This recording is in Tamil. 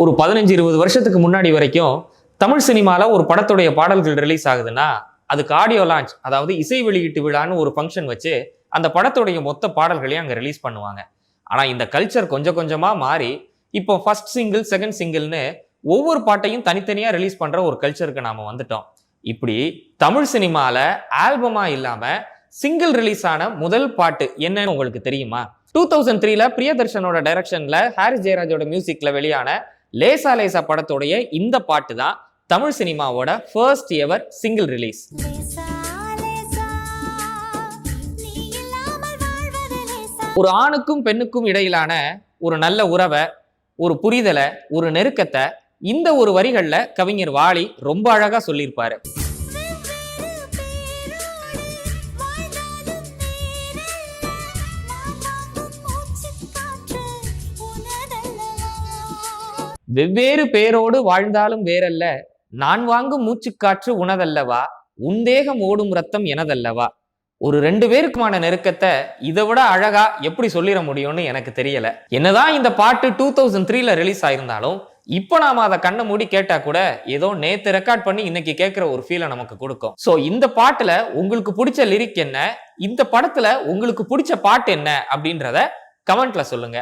ஒரு 15-20 வருஷத்துக்கு முன்னாடி வரைக்கும் தமிழ் சினிமால ஒரு படத்துடைய பாடல்கள் ரிலீஸ் ஆகுதுன்னா அதுக்கு ஆடியோ லான்ச், அதாவது இசை வெளியீட்டு விழான்னு ஒரு ஃபங்க்ஷன் வச்சு அந்த படத்துடைய மொத்த பாடல்களையும் அங்க ரிலீஸ் பண்ணுவாங்க. ஆனா இந்த கல்ச்சர் கொஞ்சம் கொஞ்சமா மாறி இப்போ ஃபர்ஸ்ட் சிங்கிள், செகண்ட் சிங்கிள்னு ஒவ்வொரு பாட்டையும் தனித்தனியா ரிலீஸ் பண்ற ஒரு கல்ச்சருக்கு நாம வந்துட்டோம். இப்படி தமிழ் சினிமால ஆல்பமா இல்லாம சிங்கிள் ரிலீஸ் ஆன முதல் பாட்டு என்னன்னு உங்களுக்கு தெரியுமா? 2003ல பிரியதர்ஷனோட டைரக்ஷன்ல ஹாரிஸ் ஜெயராஜோட மியூசிக்ல வெளியான லேசா லேசா படத்தோடைய இந்த பாட்டு தான் தமிழ் சினிமாவோட ஃபர்ஸ்ட் எவர் சிங்கிள் ரிலீஸ். ஒரு ஆணுக்கும் பெண்ணுக்கும் இடையிலான ஒரு நல்ல உறவை, ஒரு புரிதலை, ஒரு நெருக்கத்தை இந்த ஒரு வரிகள்ல கவிஞர் வாலி ரொம்ப அழகா சொல்லியிருப்பாரு. வெவ்வேறு பேரோடு வாழ்ந்தாலும் வேறல்ல, நான் வாங்கும் மூச்சுக்காற்று உனதல்லவா, உந்தேகம் ஓடும் ரத்தம் எனதல்லவா. ஒரு 2 பேருக்குமான நெருக்கத்தை இதை விட அழகா எப்படி சொல்லிட முடியும்னு எனக்கு தெரியல. என்னதான் இந்த பாட்டு 2003ல ரிலீஸ் ஆயிருந்தாலும் இப்போ நாம அதை கண்ணை மூடி கேட்டா கூட ஏதோ நேத்து ரெக்கார்ட் பண்ணி இன்னைக்கு கேட்கிற ஒரு ஃபீலை நமக்கு கொடுக்கும். சோ இந்த பாட்டுல உங்களுக்கு பிடிச்ச லிரிக் என்ன, இந்த படத்துல உங்களுக்கு பிடிச்ச பாட்டு என்ன அப்படின்றத கமெண்ட்ல சொல்லுங்க.